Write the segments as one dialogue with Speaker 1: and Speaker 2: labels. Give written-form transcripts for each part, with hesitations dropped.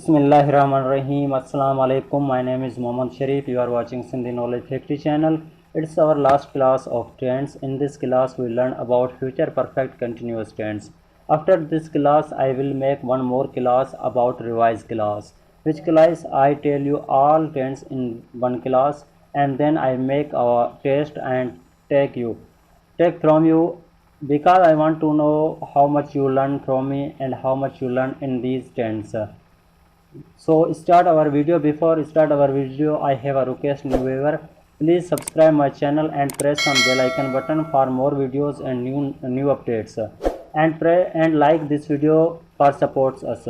Speaker 1: Bismillahirrahmanirrahim. Assalamu alaikum. My name is Mohammad Sharif. You are watching Sindhi Knowledge Factory channel. It's our last class of tense. In this class, we learn about future perfect continuous tense. After this class, I will make one more class about revised class. Which class I tell you all tense in one class, and then I make a test and take from you, because I want to know how much you learn from me and how much you learn in these tense. So start our video. Before start our video, I have a request, new viewer. Please subscribe my channel and press on bell icon button for more videos and new updates. And like this video for supports us.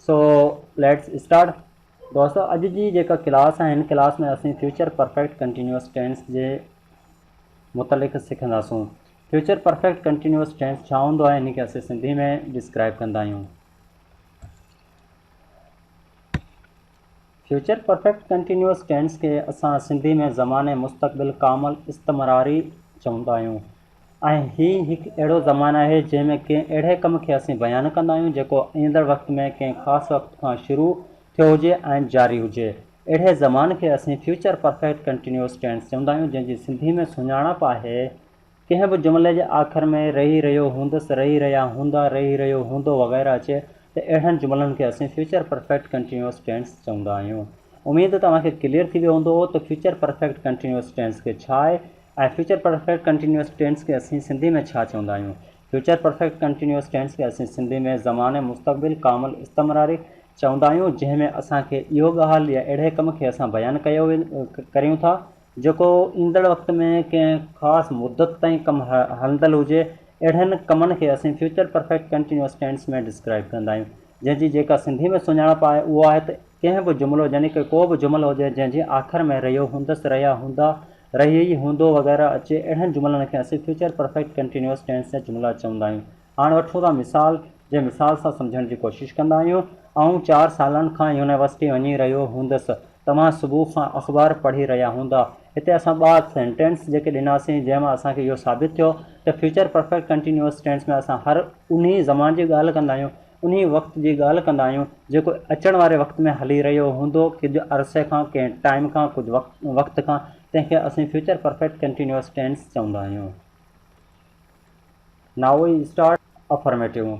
Speaker 1: So let's start. दोस्तों अज जी जेका class है, in class में असीं future perfect continuous tense जे मुतलिक़ सिखंदासूं। Future perfect continuous tense छा हूंदो आहे, इन खे असीं सिंधी में डिस्क्राइब कंदा आहियूं। फ्यूचर परफेक्ट कंटिन्यूअस टेंस के असां सिंधी में ज़माने मुस्तक़बिल कामल इस्तमरारी चवंदा आहियूं। ऐं हीउ हिकु अहिड़ो ज़मानो आहे जंहिंमें कंहिं अहिड़े कम खे असीं बयानु कंदा आहियूं जेको ईंदड़ वक़्त में कंहिं ख़ासि वक़्त खां शुरू थियो हुजे ऐं जारी हुजे। अहिड़े ज़माने खे असीं फ्यूचर परफेक्ट कंटिन्यूअस टेंस चवंदा आहियूं, जंहिंजी सिंधी में सुञाणप आहे कंहिं बि जुमिले जे आख़िर में रही रहियो हूंदुसि, रही रहिया हूंदा, रही रहियो हूंदो वग़ैरह अचे त अहिड़नि जुमिलनि खे असीं फ्यूचर परफेक्ट कंटिन्यूअस टेंस चवंदा आहियूं। उमेद तव्हांखे क्लियर थी वियो हूंदो त फ्यूचर परफेक्ट कंटिन्यूअस टेंस खे छा आहे ऐं फ्यूचर परफेक्ट कंटिन्यूअस टेंस खे असीं सिंधी में छा चवंदा आहियूं। फ्यूचर परफेक्ट कंटिन्यूअस टेंस खे असीं सिंधी में ज़माने मुस्तक़बिल कामल इस्तमरारी चवंदा आहियूं, जंहिंमें असांखे इहो ॻाल्हि या अहिड़े कम खे असां बयानु करियूं था जेको ईंदड़ वक़्त में कंहिं ख़ासि मुदत ताईं कमु हलंदड़ हुजे। अहिड़नि कमनि खे असीं फ्यूचर परफेक्ट कंटिन्यूअस टेंस में डिस्क्राइब कंदा आहियूं, जंहिंजी जेका सिंधी में सुञाणप आहे उहो आहे त कंहिं बि जुमिलो, यानी कि को बि जुमिलो हुजे जंहिंजे आख़िर में रहियो हूंदुसि, रहिया हूंदा, रही हूंदो वग़ैरह अचे, अहिड़नि जुमिलनि खे असीं फ्यूचर परफेक्ट कंटिन्यूअस टेंस जा जुमिला चवंदा आहियूं। हाणे वठूं था मिसाल, जे मिसाल सां सम्झण जी कोशिशि कंदा आहियूं। 4 सालनि खां यूनिवर्सिटी वञी रहियो हूंदुसि, तव्हां सुबुह खां अख़बार पढ़ी रहिया हूंदा। हिते असां 2 सेंटेंस जेके ॾिनासीं, जंहिंमां असांखे इहो साबित थियो त फ्यूचर परफेक्ट कंटिन्यूअस टेंस में असां हर उन ज़मान जी ॻाल्हि कंदा आहियूं, उन वक़्त जी ॻाल्हि कंदा आहियूं जेको अचण वारे वक़्त में हली रहियो हूंदो, कुझु अरसे खां, कंहिं टाइम खां, कुझु वक़्त खां। तंहिंखे असीं फ्यूचर परफेक्ट कंटिन्यूअस टेंस चवंदा आहियूं। Now we start affirmative.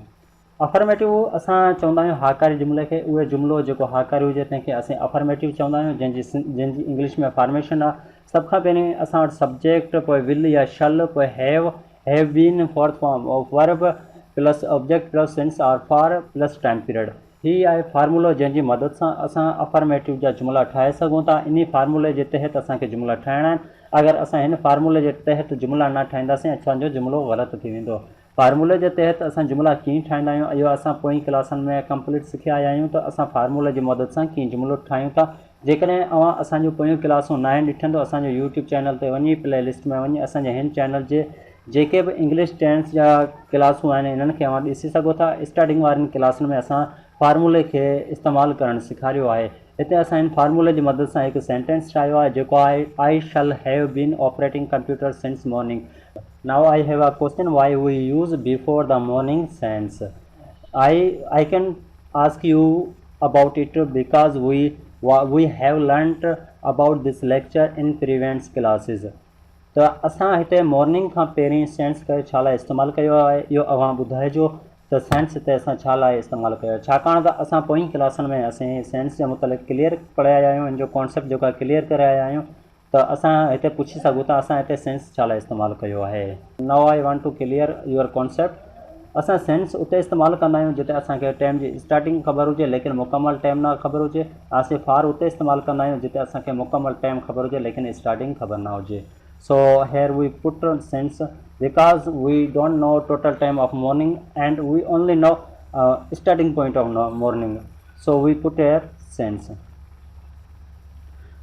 Speaker 1: Affirmative असां चवंदा आहियूं हाकारी जुमिले खे। उहे जुमिलो जेको हाकारी हुजे तंहिंखे असीं अफर्मेटिव चवंदा आहियूं, जंहिंजी इंग्लिश में फॉर्मेशन आहे। सभ खां पहिरीं असां वटि सब्जेक्ट, पोइ विल या शल, पोइ have been, fourth form of verb plus object plus since or for plus time period. हीअ आहे फार्मूलो जंहिंजी मदद सां असां अफर्मेटिव जा जुमिला ठाहे सघूं था। इन फार्मूले जे तहत असांखे जुमिला ठाहिणा आहिनि। अगरि असां हिन फार्मूले जे तहत जुमिला न ठाहींदासीं, असांजो जुमिलो ग़लति थी वेंदो। फार्मूले जे तहत असां जुमिला कीअं ठाहींदा आहियूं, इहो असां पोइ क्लासनि में कंप्लीट सिखिया आया आहियूं त असां फार्मूले जी मदद सां कीअं जुमिलो ठाहियूं था। जेकॾहिं अव्हां असांजूं पोयूं क्लासूं न आहिनि ॾिठनि, त असांजो यूट्यूब चैनल ते वञी प्ले लिस्ट में वञी असांजे हिन चैनल जे जेके बि इंग्लिश टेंस जा क्लासूं आहिनि इन्हनि खे अव्हां ॾिसी सघो था। स्टार्टिंग वारनि क्लासुनि में असां फार्मूले खे इस्तेमालु करणु सेखारियो आहे। हिते असां हिन फार्मूले जी मदद सां हिकु सेंटेंस ठाहियो आहे जेको आहे I shall have been operating computer since morning. Now I have a question, why we use before the morning sense. I can ask you about it because we have learnt about this lecture in previous classes. त असां हिते morning खां पहिरीं sense खे छा लाइ इस्तेमालु कयो आहे, इहो अव्हां ॿुधाइजो त सेंस हिते असां छा लाइ इस्तेमालु कयो आहे। छाकाणि त असां पोइ क्लासनि में असीं सेंस जे मुतलिक़ क्लियर पढ़ाया आहियूं, हिन जो कॉन्सेप्ट जेको आहे क्लियर करे आया आहियूं, त असां हिते पुछी सघूं था असां हिते सेंस छा लाइ इस्तेमालु कयो आहे। Now I want to clear your concept. असां सेंस उते इस्तेमालु कंदा आहियूं जिते असांखे टाइम जी स्टार्टिंग ख़बर हुजे लेकिन मुकमल टाइम न ख़बर हुजे। ऐं फार उते इस्तेमालु कंदा आहियूं जिते असांखे मुकमल टाइम ख़बर हुजे लेकिन स्टार्टिंग ख़बर न हुजे। So here we put since because we don't know total time of morning and we only know starting point of morning, so we put here since.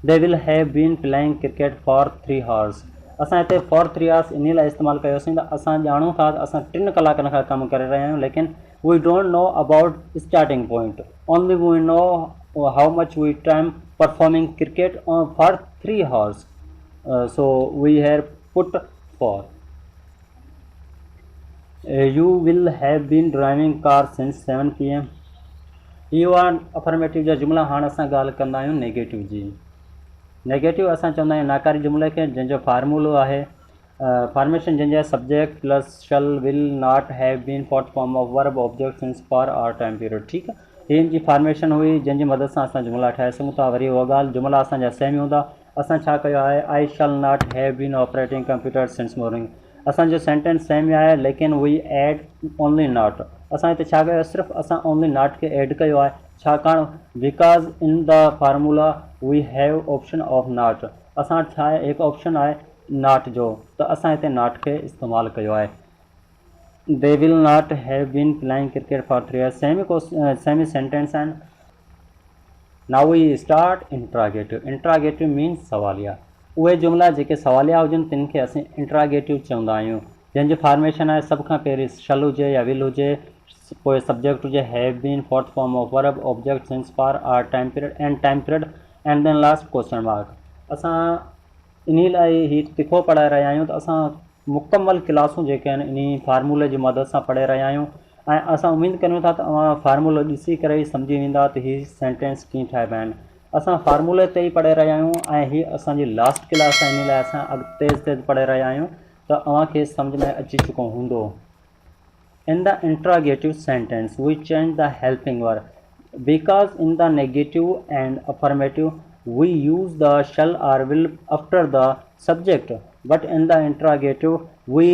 Speaker 1: They will have been playing cricket for 3 hours. असां हिते for 3 hours इन लाइ इस्तेमालु कयोसीं त असां ॼाणूं था त असां 3 कलाकनि खां कमु करे रहिया आहियूं, लेकिन we don't know about starting point. Only we know how much we time performing cricket for 3 hours. So we have put for. You will have been driving car since 7 p.m. इहो आहे अफर्मेटिव जा जुमिला। हाणे असां ॻाल्हि कंदा आहियूं negative जी। Negative असां चवंदा आहियूं नाकारी जुमिले खे, जंहिंजो फार्मूलो आहे फॉर्मेशन जंहिंजा subject plus shall will not have been fourth form of verb object since for or time period. ठीकु आहे, हिन जी फॉर्मेशन हुई जंहिंजी मदद सां असां जुमिला ठाहे सघूं था। वरी उहा ॻाल्हि, जुमिला असांजा सेम ई हूंदा। असां छा कयो आहे, I shall not have been operating computer since morning. असांजो सेंटेंस सेम ई आहे, लेकिन वी एड ओनली नॉट। असां हिते छा कयो, सिर्फ़ु असां ओनली नॉट खे एड कयो आहे, छाकाणि because in the formula we have option of not. असां वटि छा आहे, हिकु ऑप्शन आहे नॉट जो, त असां हिते नॉट खे इस्तेमालु कयो आहे। They will not have been playing cricket for 3 years। Same sentence आहिनि। Now we start interrogative. Interrogative means सवालिया। उहे जुमिला जेके सवालिया हुजनि तिन खे असीं इंट्रागेटिव चवंदा आहियूं, जंहिंजी फॉर्मेशन आहे सभ खां पहिरीं शल हुजे या विल हुजे, पोइ सब्जेक्ट हुजे have been, fourth form of verb, object since for or time period and then last question mark. असां इन लाइ ही तिखो पढ़ाए रहिया आहियूं त असां मुकमल क्लासूं जेके आहिनि इन फार्मूले जी मदद सां पढ़े रहिया आहियूं, ऐं असां उमेदु कयूं था त तव्हां फार्मूलो ॾिसी करे ई सम्झी वेंदा त हीअ सेंटेंस कीअं ठाहिबा आहिनि। असां फार्मूले ते ई पढ़े रहिया आहियूं ऐं हीअ असांजी लास्ट क्लास आहे, इन लाइ असां तेज़ पढ़े रहिया आहियूं त तव्हांखे सम्झ में अची चुको हूंदो। In the interrogative sentence, we change the helping verb because in the negative and affirmative, we use the shall or will after the subject, but in the interrogative, we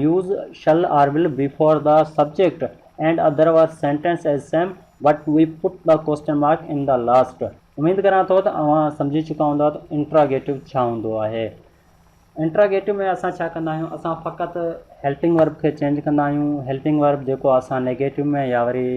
Speaker 1: use shall or will before the subject, and otherwise sentence as same, but we put the question mark in the last। उम्मीद करां थो त तव्हां सम्झी चुका हूंदा त interrogative छा हूंदो आहे। इंट्रागेटिव में असां छा कंदा आहियूं, असां फ़क़ति हेल्पिंग वर्ब खे चेंज कंदा आहियूं। हेल्पिंग वर्ब जेको असां नेगेटिव में या वरी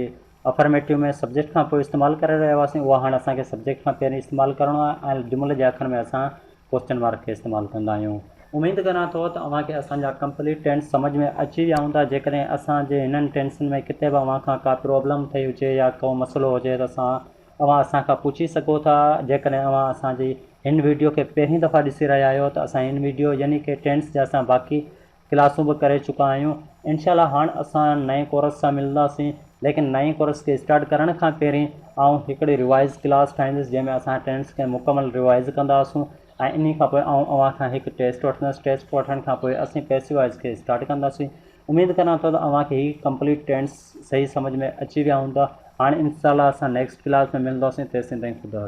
Speaker 1: अफर्मेटिव में सब्जेक्ट खां पोइ इस्तेमालु करे रहिया हुआसीं, उहा हाणे असांखे सब्जेक्ट खां पहिरीं इस्तेमालु करिणो आहे, ऐं जुमिले जे आख़िर में असां क्वेश्चन मार्क खे इस्तेमालु कंदा आहियूं। उमेदु करां थो त तव्हांखे असांजा कंप्लीट टेंस सम्झ में अची विया हूंदा। जेकॾहिं असांजे हिननि टेंसनि में किथे बि अव्हां खां का प्रॉब्लम ठही हुजे या को मसइलो हुजे त तव्हां असांखां पुछी सघो था। जेकॾहिं तव्हां असांजी हिन वीडियो खे पहिरीं दफ़ा ॾिसी रहिया आहियो त असां हिन वीडियो यानी कि टेंस जा असां बाक़ी क्लासूं बि करे चुका आहियूं। इनशाला हाणे असां नए कोर्स सां मिलंदासीं, लेकिन नए कोर्स खे स्टार्ट करण खां पहिरीं हिकिड़ी रिवाइज़ क्लास ठाहींदुसि जंहिंमें असां टेंस खे मुकमल रिवाइज़ कंदासीं, ऐं इन खां पोइ अव्हां खां हिकु टेस्ट वठंदुसि। टेस्ट वठण खां पोइ असीं पैसिवाइज़ खे स्टार्ट कंदासीं। उमेदु करां थो त तव्हांखे हीअ कंप्लीट टेंस सही सम्झ में अची विया हूंदा। हाणे इंशाल्लाह असां नेक्स्ट क्लास में मिलंदासीं। तेसिताईं ख़ुदा।